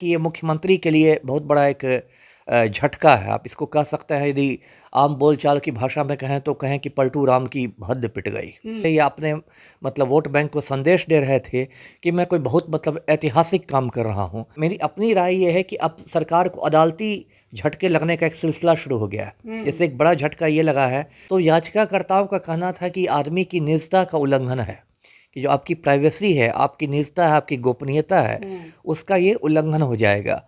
कि ये मुख्यमंत्री के लिए बहुत बड़ा एक झटका है। आप इसको कह सकते हैं, यदि आम बोलचाल की भाषा में कहें तो कहें कि पलटू राम की हद पिट गई। ये अपने मतलब वोट बैंक को संदेश दे रहे थे कि मैं कोई बहुत मतलब ऐतिहासिक काम कर रहा हूँ। मेरी अपनी राय ये है कि अब सरकार को अदालती झटके लगने का एक सिलसिला शुरू हो गया है। जैसे एक बड़ा झटका ये लगा है, तो याचिकाकर्ताओं का कहना था कि आदमी की निजता का उल्लंघन है, कि जो आपकी प्राइवेसी है, आपकी निजता है, आपकी गोपनीयता है, उसका ये उल्लंघन हो जाएगा।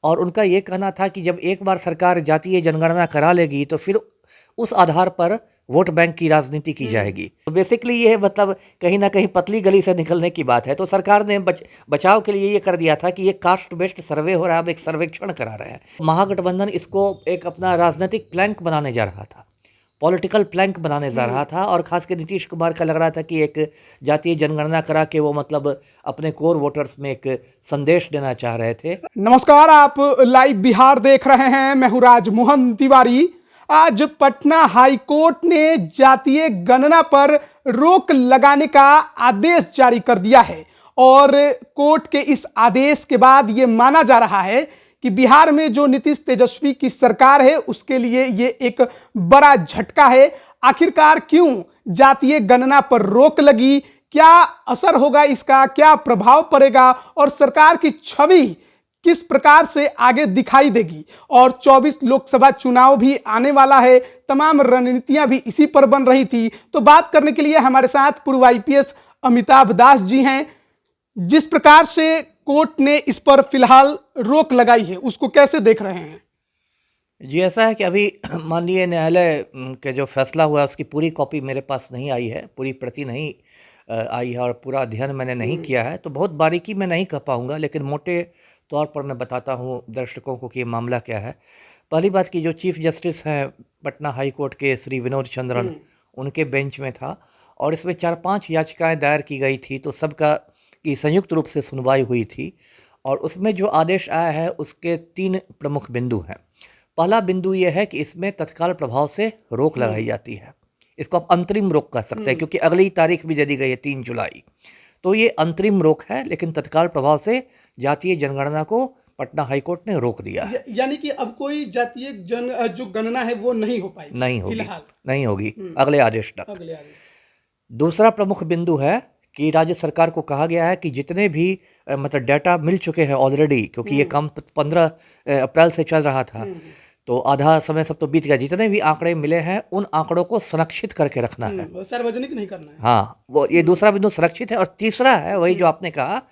और उनका ये कहना था कि जब एक बार सरकार जातीय जनगणना करा लेगी तो फिर उस आधार पर वोट बैंक की राजनीति की जाएगी। तो बेसिकली ये मतलब कहीं ना कहीं पतली गली से निकलने की बात है। तो सरकार ने बचाव के लिए ये कर दिया था कि ये कास्ट बेस्ड सर्वे हो रहा है, अब एक सर्वेक्षण करा रहे हैं। महागठबंधन इसको एक अपना राजनीतिक प्लैंक बनाने जा रहा था, पॉलिटिकल प्लैंक बनाने जा रहा था, और खासकर नीतीश कुमार का लग रहा था कि एक जातीय जनगणना करा के वो मतलब अपने कोर वोटर्स में एक संदेश देना चाह रहे थे। नमस्कार, आप लाइव बिहार देख रहे हैं। मैं हूं राजमोहन तिवारी। आज पटना हाई कोर्ट ने जातीय गणना पर रोक लगाने का आदेश जारी कर दिया है और कोर्ट के इस आदेश के बाद ये माना जा रहा है कि बिहार में जो नीतीश तेजस्वी की सरकार है उसके लिए ये एक बड़ा झटका है। आखिरकार क्यों जातीय गणना पर रोक लगी, क्या असर होगा इसका, क्या प्रभाव पड़ेगा और सरकार की छवि किस प्रकार से आगे दिखाई देगी, और 24 लोकसभा चुनाव भी आने वाला है, तमाम रणनीतियां भी इसी पर बन रही थी। तो बात करने के लिए हमारे साथ पूर्व आईपीएस अमिताभ दास जी हैं। जिस प्रकार से कोर्ट ने इस पर फिलहाल रोक लगाई है उसको कैसे देख रहे हैं? जी, ऐसा है कि अभी माननीय न्यायालय के जो फैसला हुआ उसकी पूरी कॉपी मेरे पास नहीं आई है, पूरी प्रति नहीं आई है, और पूरा अध्ययन मैंने नहीं किया है, तो बहुत बारीकी में नहीं कह पाऊंगा, लेकिन मोटे तौर पर मैं बताता हूँ दर्शकों को कि ये मामला क्या है। पहली बात कि जो चीफ जस्टिस हैं पटना हाई कोर्ट के श्री विनोद चंद्रन, उनके बेंच में था, और इसमें 4-5 याचिकाएं दायर की गई थी, तो सबका की संयुक्त रूप से सुनवाई हुई थी। और उसमें जो आदेश आया है उसके 3 प्रमुख बिंदु हैं। पहला बिंदु यह है कि इसमें तत्काल प्रभाव से रोक लगाई जाती है। इसको आप अंतरिम रोक कह सकते हैं, क्योंकि अगली तारीख भी दे दी गई है 3 जुलाई। तो ये अंतरिम रोक है, लेकिन तत्काल प्रभाव से जातीय जनगणना को पटना हाईकोर्ट ने रोक दिया है। यानी कि अब कोई जातीय जो गणना है वो नहीं हो पाएगी, नहीं होगी, फिलहाल नहीं होगी अगले आदेश तक। अगले आदेश। दूसरा प्रमुख बिंदु है कि राज्य सरकार को कहा गया है कि जितने भी मतलब डाटा मिल चुके हैं ऑलरेडी, क्योंकि ये काम 15 अप्रैल से चल रहा था, तो आधा समय सब तो बीत गया। जितने भी आंकड़े मिले हैं उन आंकड़ों को संरक्षित करके रखना है, सार्वजनिक नहीं करना है। हाँ, वो ये दूसरा बिंदु सुरक्षित है। और तीसरा है वही जो आपने कहा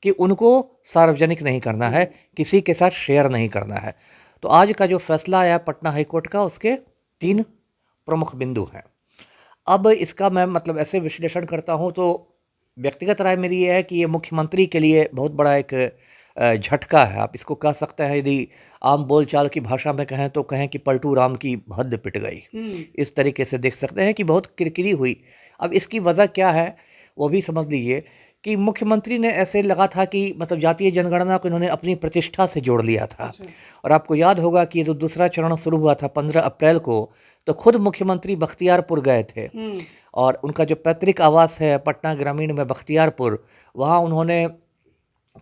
कि उनको सार्वजनिक नहीं करना है, किसी के साथ शेयर नहीं करना है। तो आज का जो फैसला आया पटना हाईकोर्ट का, उसके 3 प्रमुख बिंदु हैं। अब इसका मैं मतलब ऐसे विश्लेषण करता हूँ तो व्यक्तिगत राय मेरी ये है कि ये मुख्यमंत्री के लिए बहुत बड़ा एक झटका है। आप इसको कह सकते हैं, यदि आम बोलचाल की भाषा में कहें तो कहें कि पलटू राम की हद पिट गई। इस तरीके से देख सकते हैं कि बहुत किरकिरी हुई। अब इसकी वजह क्या है वो भी समझ लीजिए कि मुख्यमंत्री ने ऐसे लगा था कि मतलब जातीय जनगणना को इन्होंने अपनी प्रतिष्ठा से जोड़ लिया था। और आपको याद होगा कि जो दूसरा चरण शुरू हुआ था 15 अप्रैल को, तो खुद मुख्यमंत्री बख्तियारपुर गए थे, और उनका जो पैतृक आवास है पटना ग्रामीण में बख्तियारपुर, वहाँ उन्होंने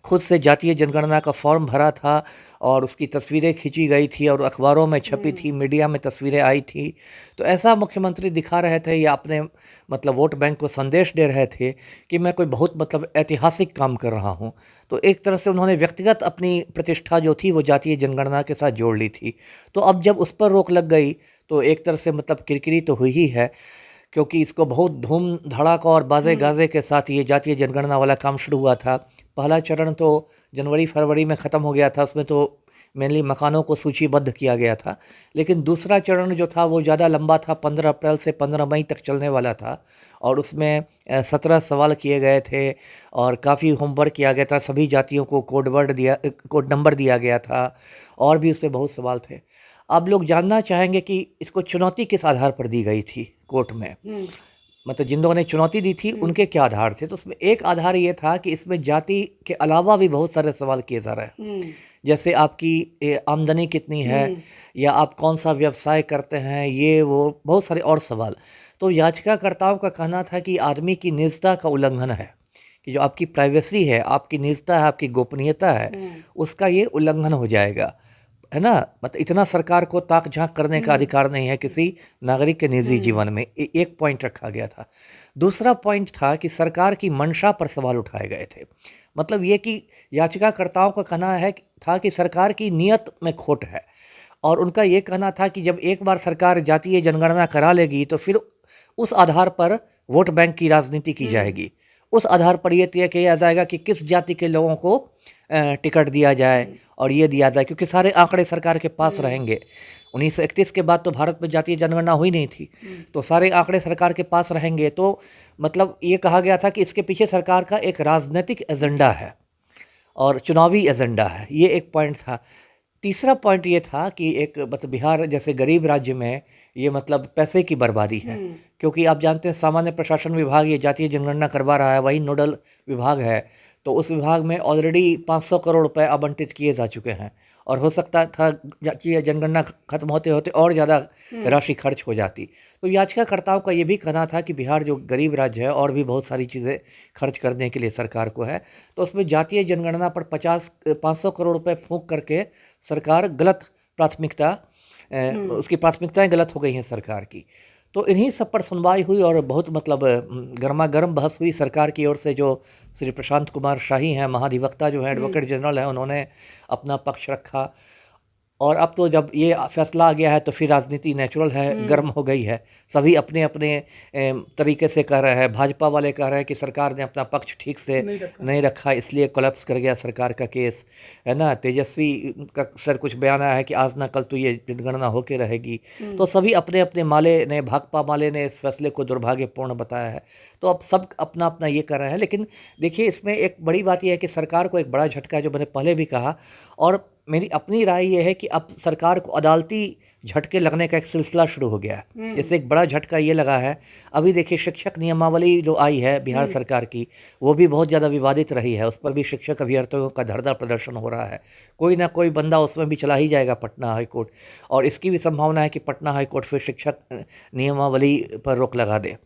खुद से जातीय जनगणना का फॉर्म भरा था, और उसकी तस्वीरें खींची गई थी और अखबारों में छपी थी, मीडिया में तस्वीरें आई थी। तो ऐसा मुख्यमंत्री दिखा रहे थे या अपने मतलब वोट बैंक को संदेश दे रहे थे कि मैं कोई बहुत मतलब ऐतिहासिक काम कर रहा हूँ। तो एक तरह से उन्होंने व्यक्तिगत अपनी प्रतिष्ठा जो थी वो जातीय जनगणना के साथ जोड़ ली थी। तो अब जब उस पर रोक लग गई तो एक तरह से मतलब किरकिरी तो हुई ही है, क्योंकि इसको बहुत धूम धड़ाका और बाजे गाजे के साथ ये जातीय जनगणना वाला काम शुरू हुआ था। पहला चरण तो जनवरी फरवरी में ख़त्म हो गया था, उसमें तो मेनली मकानों को सूचीबद्ध किया गया था। लेकिन दूसरा चरण जो था वो ज़्यादा लंबा था, 15 अप्रैल से 15 मई तक चलने वाला था, और उसमें 17 सवाल किए गए थे और काफ़ी होमवर्क किया गया था। सभी जातियों को कोड नंबर दिया गया था, और भी उसमें बहुत सवाल थे। अब लोग जानना चाहेंगे कि इसको चुनौती किस आधार पर दी गई थी कोर्ट में, मतलब जिन लोगों ने चुनौती दी थी उनके क्या आधार थे। तो उसमें एक आधार ये था कि इसमें जाति के अलावा भी बहुत सारे सवाल किए जा रहे हैं, जैसे आपकी आमदनी कितनी है, या आप कौन सा व्यवसाय करते हैं, ये वो बहुत सारे और सवाल। तो याचिकाकर्ताओं का कहना था कि आदमी की निजता का उल्लंघन है, कि जो आपकी प्राइवेसी है, आपकी निजता है, आपकी गोपनीयता है, उसका ये उल्लंघन हो जाएगा, है ना? मतलब इतना सरकार को ताक झांक करने का अधिकार नहीं है किसी नागरिक के निजी जीवन में। एक पॉइंट रखा गया था। दूसरा पॉइंट था कि सरकार की मंशा पर सवाल उठाए गए थे। मतलब ये कि याचिकाकर्ताओं का कहना था कि सरकार की नीयत में खोट है, और उनका ये कहना था कि जब एक बार सरकार जातीय जनगणना करा लेगी तो फिर उस आधार पर वोट बैंक की राजनीति की जाएगी। उस आधार पर ये तय किया जाएगा कि किस जाति के लोगों को टिकट दिया जाए और ये दिया जाए, क्योंकि सारे आंकड़े सरकार के पास रहेंगे। 1931 के बाद तो भारत में जातीय जनगणना हुई नहीं थी, तो सारे आंकड़े सरकार के पास रहेंगे। तो मतलब ये कहा गया था कि इसके पीछे सरकार का एक राजनीतिक एजेंडा है और चुनावी एजेंडा है, ये एक पॉइंट था। तीसरा पॉइंट ये था कि एक मतलब बिहार जैसे गरीब राज्य में ये मतलब पैसे की बर्बादी है, क्योंकि आप जानते हैं सामान्य प्रशासन विभाग ये जातीय जनगणना करवा रहा है, वही नोडल विभाग है, तो उस विभाग में ऑलरेडी 500 करोड़ रुपए आवंटित किए जा चुके हैं, और हो सकता था जातीय जनगणना खत्म होते होते और ज़्यादा राशि खर्च हो जाती। तो याचिकाकर्ताओं का ये भी कहना था कि बिहार जो गरीब राज्य है और भी बहुत सारी चीज़ें खर्च करने के लिए सरकार को है, तो उसमें जातीय जनगणना पर 500 करोड़ रुपए फूंक करके सरकार गलत प्राथमिकता उसकी प्राथमिकताएं गलत हो गई हैं सरकार की। तो इन्हीं सब पर सुनवाई हुई और बहुत मतलब गर्मा गर्म बहस हुई। सरकार की ओर से जो श्री प्रशांत कुमार शाही हैं, महाधिवक्ता जो हैं, एडवोकेट जनरल हैं, उन्होंने अपना पक्ष रखा। और अब तो जब ये फैसला आ गया है तो फिर राजनीति नेचुरल है, गर्म हो गई है। सभी अपने अपने तरीके से कह रहे हैं। भाजपा वाले कह रहे हैं कि सरकार ने अपना पक्ष ठीक से नहीं रखा, इसलिए कोलैप्स कर गया सरकार का केस, है ना। तेजस्वी का सर कुछ बयान आया है कि आज ना कल तो ये जनगणना होके रहेगी। तो सभी अपने अपने माले ने, भाकपा माले ने इस फैसले को दुर्भाग्यपूर्ण बताया है। तो अब सब अपना अपना ये कर रहे हैं। लेकिन देखिए, इसमें एक बड़ी बात यह है कि सरकार को एक बड़ा झटका है, जो मैंने पहले भी कहा, और मेरी अपनी राय ये है कि अब सरकार को अदालती झटके लगने का एक सिलसिला शुरू हो गया है। जैसे एक बड़ा झटका ये लगा है, अभी देखिए शिक्षक नियमावली जो आई है बिहार सरकार की, वो भी बहुत ज़्यादा विवादित रही है। उस पर भी शिक्षक अभ्यर्थियों का धरना प्रदर्शन हो रहा है। कोई ना कोई बंदा उसमें भी चला ही जाएगा पटना हाईकोर्ट, और इसकी भी संभावना है कि पटना हाईकोर्ट फिर शिक्षक नियमावली पर रोक लगा दे,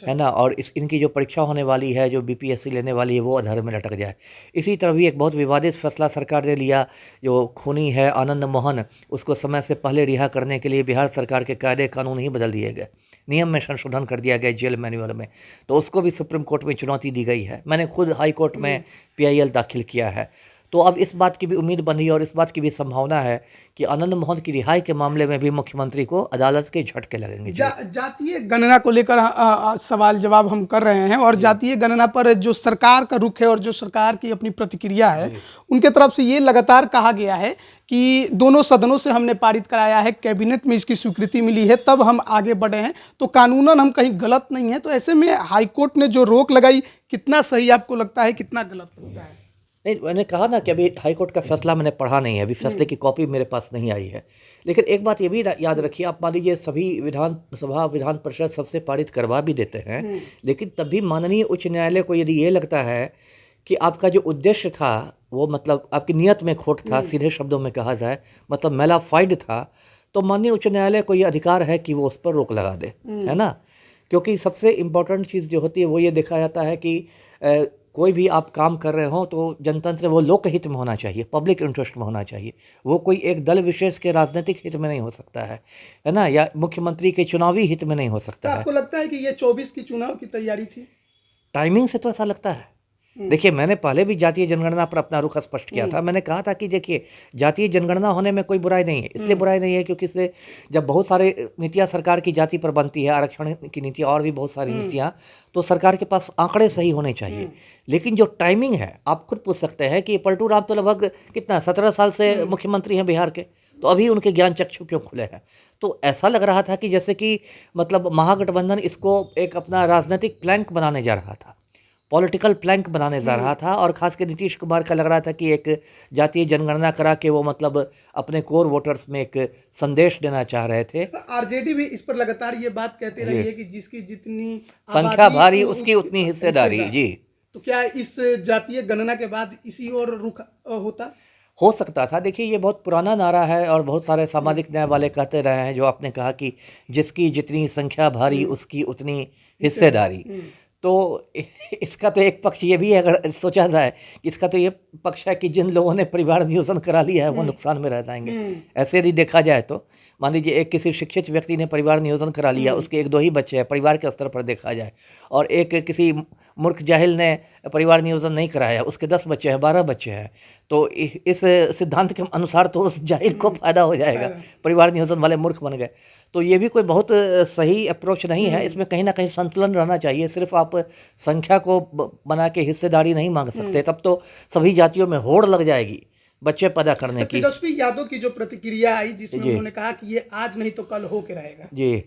है ना। और इनकी जो परीक्षा होने वाली है, जो बीपीएससी लेने वाली है, वो अधर में लटक जाए। इसी तरह भी एक बहुत विवादित फैसला सरकार ने लिया, जो खूनी है आनंद मोहन, उसको समय से पहले रिहा करने के लिए बिहार सरकार के कायदे कानून ही बदल दिए गए, नियम में संशोधन कर दिया गया जेल मैनुअल में। तो उसको भी सुप्रीम कोर्ट में चुनौती दी गई है। मैंने खुद हाई कोर्ट में पीआईएल दाखिल किया है। तो अब इस बात की भी उम्मीद बनी और इस बात की भी संभावना है कि आनंद मोहन की रिहाई के मामले में भी मुख्यमंत्री को अदालत के झटके लगेंगे। जातीय गणना को लेकर सवाल जवाब हम कर रहे हैं, और जातीय गणना पर जो सरकार का रुख है और जो सरकार की अपनी प्रतिक्रिया है, उनके तरफ से ये लगातार कहा गया है कि दोनों सदनों से हमने पारित कराया है, कैबिनेट में इसकी स्वीकृति मिली है, तब हम आगे बढ़े हैं, तो कानूनन हम कहीं गलत नहीं है। तो ऐसे में हाईकोर्ट ने जो रोक लगाई, कितना सही आपको लगता है, कितना गलत लगता है? नहीं, मैंने कहा ना कि अभी हाईकोर्ट का फैसला मैंने पढ़ा नहीं है, अभी फैसले की कॉपी मेरे पास नहीं आई है। लेकिन एक बात ये भी याद रखिए, आप मान लीजिए सभी विधान परिषद सबसे पारित करवा भी देते हैं, लेकिन तब भी माननीय उच्च न्यायालय को यदि ये लगता है कि आपका जो उद्देश्य था वो मतलब आपकी नियत में खोट था, सीधे शब्दों में कहा जाए, मतलब मैलाफाइड था, तो माननीय उच्च न्यायालय को ये अधिकार है कि वो उस पर रोक लगा दे, है ना। क्योंकि सबसे इम्पोर्टेंट चीज़ जो होती है वो ये देखा जाता है कि कोई भी आप काम कर रहे हो तो जनतंत्र वो लोकहित में होना चाहिए, पब्लिक इंटरेस्ट में होना चाहिए। वो कोई एक दल विशेष के राजनीतिक हित में नहीं हो सकता है ना, या मुख्यमंत्री के चुनावी हित में नहीं हो सकता है। आपको लगता है कि ये 24 की चुनाव की तैयारी थी? टाइमिंग से तो ऐसा लगता है। देखिए, मैंने पहले भी जातीय जनगणना पर अपना रुख स्पष्ट किया था। मैंने कहा था कि देखिए, जातीय जनगणना होने में कोई बुराई नहीं है। इसलिए बुराई नहीं है क्योंकि इससे जब बहुत सारे नीतियां सरकार की जाति पर बनती है, आरक्षण की नीतियां और भी बहुत सारी नीतियां, तो सरकार के पास आंकड़े सही होने चाहिए। लेकिन जो टाइमिंग है, आप खुद पूछ सकते हैं कि पलटू राम तो लगभग कितना 17 साल से मुख्यमंत्री हैं बिहार के, तो अभी उनके ज्ञान चक्षु क्यों खुले हैं? तो ऐसा लग रहा था कि जैसे कि मतलब महागठबंधन इसको एक अपना राजनीतिक प्लैंक बनाने जा रहा था, पॉलिटिकल प्लैंक बनाने जा रहा था। और खासकर नीतीश कुमार का लग रहा था कि एक जातीय जनगणना करा के वो मतलब अपने कोर वोटर्स में एक संदेश देना चाह रहे थे। आरजेडी भी इस पर लगातार ये बात कहती रही है कि जिसकी जितनी संख्या भारी उसकी उतनी हिस्सेदारी। जी, तो क्या इस जातीय गणना के बाद इसी और रुख होता? हो सकता था। देखिए, ये बहुत पुराना नारा है और बहुत सारे सामाजिक न्याय वाले कहते रहे हैं, जो आपने कहा कि जिसकी जितनी संख्या भारी उसकी उतनी हिस्सेदारी। तो इसका तो एक पक्ष ये भी है, अगर सोचा जाए कि इसका तो ये पक्ष है कि जिन लोगों ने परिवार नियोजन करा लिया है वो नुकसान में रह जाएंगे। ऐसे यदि देखा जाए तो मान लीजिए एक किसी शिक्षित व्यक्ति ने परिवार नियोजन करा लिया, उसके 1-2 ही बच्चे हैं परिवार के स्तर पर देखा जाए, और एक किसी मूर्ख जाहिल ने परिवार नियोजन नहीं कराया, उसके 10 बच्चे हैं, 12 बच्चे हैं, तो इस सिद्धांत के अनुसार तो उस जाहिल को फायदा हो जाएगा, परिवार नियोजन वाले मूर्ख बन गए। तो ये भी कोई बहुत सही अप्रोच नहीं है, इसमें कहीं ना कहीं संतुलन रहना चाहिए। सिर्फ आप संख्या को बना के हिस्सेदारी नहीं मांग सकते, तब तो सभी जातियों में होड़ लग जाएगी बच्चे पैदा करने की। तेजस्वी यादव की जो प्रतिक्रिया आई जिसमें उन्होंने कहा कि ये आज नहीं तो कल हो के रहेगा। जी,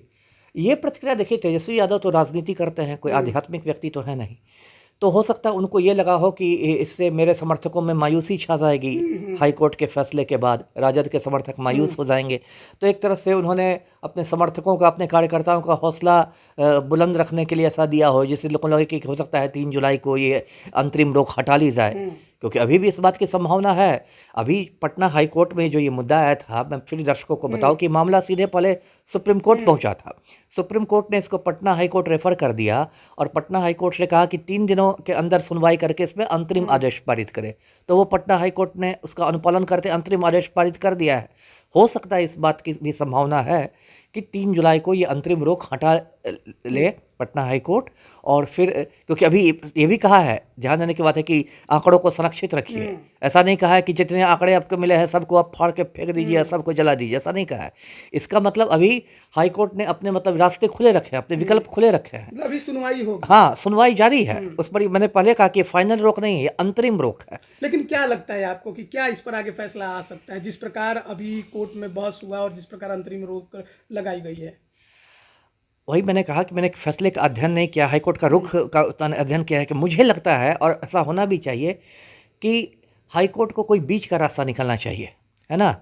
ये प्रतिक्रिया देखिए, तेजस्वी यादव तो राजनीति करते हैं, कोई आध्यात्मिक व्यक्ति तो है नहीं, तो हो सकता है उनको ये लगा हो कि इससे मेरे समर्थकों में मायूसी छा जाएगी, हाई कोर्ट के फैसले के बाद राजद के समर्थक मायूस हो जाएंगे, तो एक तरह से उन्होंने अपने समर्थकों का, अपने कार्यकर्ताओं का हौसला बुलंद रखने के लिए ऐसा दिया हो, जिससे लोगों को लगे कि हो सकता है 3 जुलाई को ये अंतरिम रोक हटा ली जाए, क्योंकि अभी भी इस बात की संभावना है। अभी पटना हाई कोर्ट में जो ये मुद्दा आया था, मैं फिर दर्शकों को बताऊं कि मामला सीधे पहले सुप्रीम कोर्ट पहुंचा था। सुप्रीम कोर्ट ने इसको पटना हाई कोर्ट रेफर कर दिया और पटना हाई कोर्ट ने कहा कि 3 दिनों के अंदर सुनवाई करके इसमें अंतरिम आदेश पारित करे, तो वो पटना हाई कोर्ट ने उसका अनुपालन करते अंतरिम आदेश पारित कर दिया है। हो सकता है इस बात की भी संभावना है कि 3 जुलाई को ये अंतरिम रोक हटा ले पटना हाई कोर्ट, और फिर क्योंकि अभी ये भी कहा है, ध्यान देने की बात है कि आंकड़ों को संरक्षित रखिए, ऐसा नहीं कहा है कि जितने आंकड़े आपको मिले हैं सबको आप फाड़ के फेंक दीजिए, सबको जला दीजिए, ऐसा नहीं कहा है। इसका मतलब अभी हाई कोर्ट ने अपने मतलब रास्ते खुले रखे हैं, अपने विकल्प खुले रखे हैं, अभी सुनवाई होगी। हाँ, सुनवाई जारी है उस पर। मैंने पहले कहा कि फाइनल रोक नहीं है, अंतरिम रोक है। लेकिन क्या लगता है आपको कि क्या इस पर आगे फैसला आ सकता है, जिस प्रकार अभी कोर्ट में बहस हुआ और जिस प्रकार अंतरिम रोक लगाई गई है? वही मैंने कहा कि मैंने फैसले का अध्ययन नहीं किया, हाईकोर्ट का रुख का उतना अध्ययन किया है कि मुझे लगता है, और ऐसा होना भी चाहिए, कि हाईकोर्ट को कोई बीच का रास्ता निकालना चाहिए, है ना।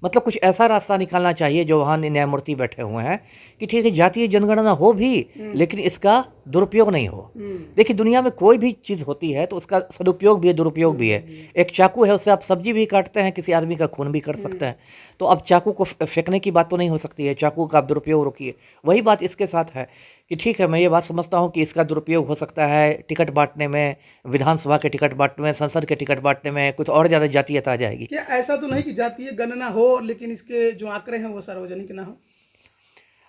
मतलब कुछ ऐसा रास्ता निकालना चाहिए जो वहाँ न्यायमूर्ति बैठे हुए हैं कि ठीक है जातीय जनगणना हो भी, लेकिन इसका दुरुपयोग नहीं हो। देखिए दुनिया में कोई भी चीज़ होती है तो उसका सदुपयोग भी है, दुरुपयोग भी है। एक चाकू है, उससे आप सब्जी भी काटते हैं, किसी आदमी का खून भी कर सकते हैं। तो अब चाकू को फेंकने की बात तो नहीं हो सकती है, चाकू का आप दुरुपयोग रोकिए। वही बात इसके साथ है कि ठीक है, मैं ये बात समझता हूँ कि इसका दुरुपयोग हो सकता है टिकट बांटने में, विधानसभा के टिकट बांटने में, संसद के टिकट बांटने में, कुछ और ज़्यादा जातीयता आ जाएगी। क्या ऐसा तो नहीं कि जातीय गणना हो लेकिन इसके जो आंकड़े हैं वो सार्वजनिक ना हो?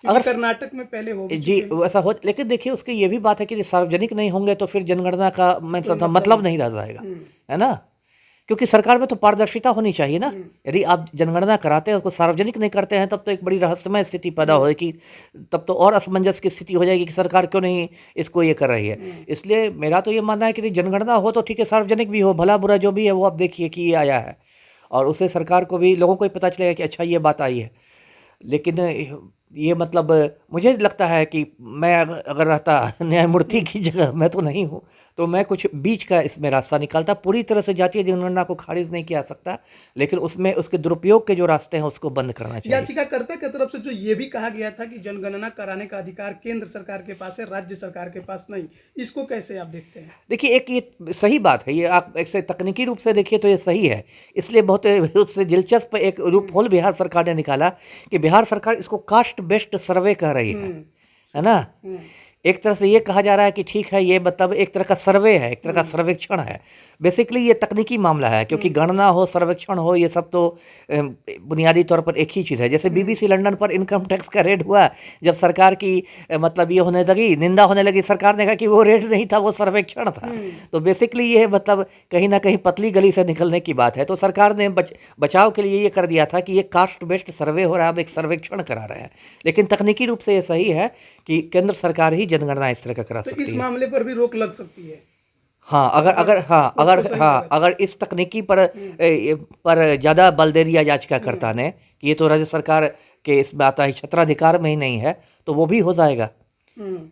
अगर कर्नाटक में पहले हो जी वैसा हो, लेकिन देखिए उसकी ये भी बात है कि सार्वजनिक नहीं होंगे तो फिर जनगणना का मतलब नहीं रह जाएगा, है ना। क्योंकि सरकार में तो पारदर्शिता होनी चाहिए ना। यदि आप जनगणना कराते हैं उसको सार्वजनिक नहीं करते हैं तब तो एक बड़ी रहस्यमय स्थिति पैदा होगी, तब तो और असमंजस की स्थिति हो जाएगी कि सरकार क्यों नहीं इसको ये कर रही है। इसलिए मेरा तो ये मानना है कि जनगणना हो तो ठीक है, सार्वजनिक भी हो, भला बुरा जो भी है वो आप देखिए कि ये आया है, और उससे सरकार को भी, लोगों को भी पता चलेगा कि अच्छा ये बात आई है। लेकिन ये मतलब मुझे लगता है कि मैं अगर रहता न्यायमूर्ति की जगह, मैं तो नहीं हूँ, तो मैं कुछ बीच का इसमें रास्ता निकालता। पूरी तरह से जातीय जनगणना को खारिज नहीं किया सकता, लेकिन उसमें उसके दुरुपयोग के जो रास्ते हैं उसको बंद करना चाहिए। याचिकाकर्ता की तरफ से जो ये भी कहा गया था कि जनगणना कराने का अधिकार केंद्र सरकार के पास है, राज्य सरकार के पास नहीं, इसको कैसे आप देखते हैं? देखिए एक ये सही बात है, ये आप ऐसे तकनीकी रूप से देखिए तो ये सही है। इसलिए बहुत उससे दिलचस्प एक रूप होल बिहार सरकार ने निकाला कि बिहार सरकार इसको कास्ट बेस्ड सर्वे कह रही है ना। एक तरह से ये कहा जा रहा है कि ठीक है, ये मतलब एक तरह का सर्वे है, एक तरह का सर्वेक्षण है। बेसिकली ये तकनीकी मामला है, क्योंकि गणना हो, सर्वेक्षण हो, ये सब तो बुनियादी तौर पर एक ही चीज़ है। जैसे बीबीसी लंदन पर इनकम टैक्स का रेड हुआ, जब सरकार की मतलब ये होने लगी, निंदा होने लगी, सरकार ने कहा कि वो रेड नहीं था, वो सर्वेक्षण था। तो बेसिकली ये मतलब कहीं ना कहीं पतली गली से निकलने की बात है। तो सरकार ने बचाव के लिए ये कर दिया था कि ये कास्ट बेस्ड सर्वे हो रहा है, अब एक सर्वेक्षण करा रहे हैं। लेकिन तकनीकी रूप से ये सही है कि केंद्र सरकार ही जनगणना इस तरह का करा सकती है। इस मामले पर भी रोक लग सकती है। हाँ, अगर इस तकनीकी पर ज़्यादा बल दे दिया याचिकाकर्ता ने कि ये तो राज्य सरकार के इसमें आता है, क्षेत्राधिकार में ही नहीं है, तो वो भी हो जाएगा।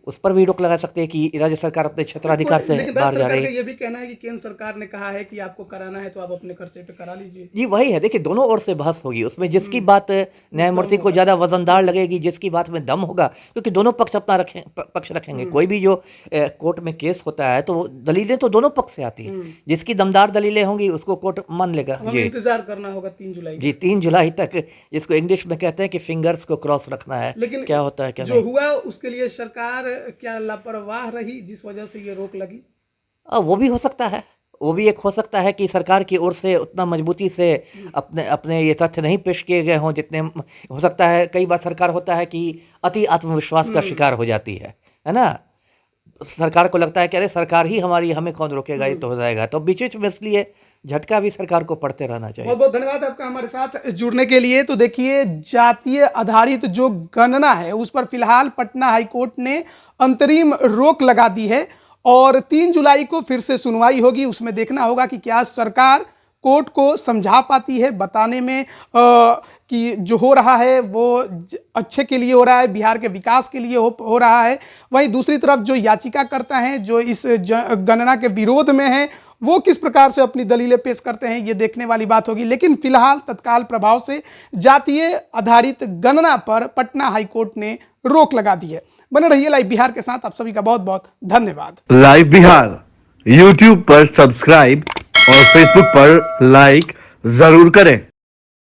उस पर भी रोक लगा सकते हैं कि राज्य सरकार अपने क्षेत्राधिकार से बाहर जा रही है। ये भी कहना है कि केंद्र सरकार ने कहा है कि आपको कराना है तो आप अपने खर्चे पे करा लीजिए। जी वही है, देखिए दोनों ओर से बहस होगी, उसमें जिसकी बात न्यायमूर्ति को ज़्यादा वजनदार लगेगी, जिसकी बात में दम होगा, क्योंकि दोनों पक्ष अपना पक्ष रखेंगे। कोई भी जो कोर्ट में केस होता है तो दलीलें तो दोनों पक्ष से आती है, जिसकी दमदार दलीलें होंगी उसको कोर्ट मान लेगा। जी इंतजार करना होगा 3 जुलाई। जी 3 जुलाई तक, जिसको इंग्लिश में कहते हैं कि फिंगर्स को क्रॉस रखना है। लेकिन क्या होता है क्या जो हुआ उसके लिए सरकार सरकार क्या लापरवाह रही जिस वजह से ये रोक लगी? वो भी हो सकता है, वो भी एक हो सकता है कि सरकार की ओर से उतना मजबूती से अपने अपने ये तथ्य नहीं पेश किए गए हों जितने हो सकता है। कई बार सरकार होता है कि अति आत्मविश्वास का शिकार हो जाती है ना? सरकार को लगता है कि अरे सरकार ही हमारी, हमें कौन रोकेगा, ये तो हो जाएगा। तो बीच-बीच में इसलिए झटका भी सरकार को पड़ते रहना चाहिए। बहुत बहुत धन्यवाद आपका हमारे साथ जुड़ने के लिए। तो देखिए, जातीय आधारित जो गणना है उस पर फिलहाल पटना हाईकोर्ट ने अंतरिम रोक लगा दी है और 3 जुलाई को फिर से सुनवाई होगी। उसमें देखना होगा कि क्या सरकार कोर्ट को समझा पाती है, बताने में कि जो हो रहा है वो अच्छे के लिए हो रहा है, बिहार के विकास के लिए हो रहा है। वहीं दूसरी तरफ जो याचिकाकर्ता हैं, जो इस गणना के विरोध में हैं, वो किस प्रकार से अपनी दलीलें पेश करते हैं, ये देखने वाली बात होगी। लेकिन फिलहाल तत्काल प्रभाव से जातीय आधारित गणना पर पटना हाईकोर्ट ने रोक लगा दी है। बने रहिए लाइव बिहार के साथ। आप सभी का बहुत बहुत धन्यवाद। लाइव बिहार यूट्यूब पर सब्सक्राइब और फेसबुक पर लाइक जरूर करें।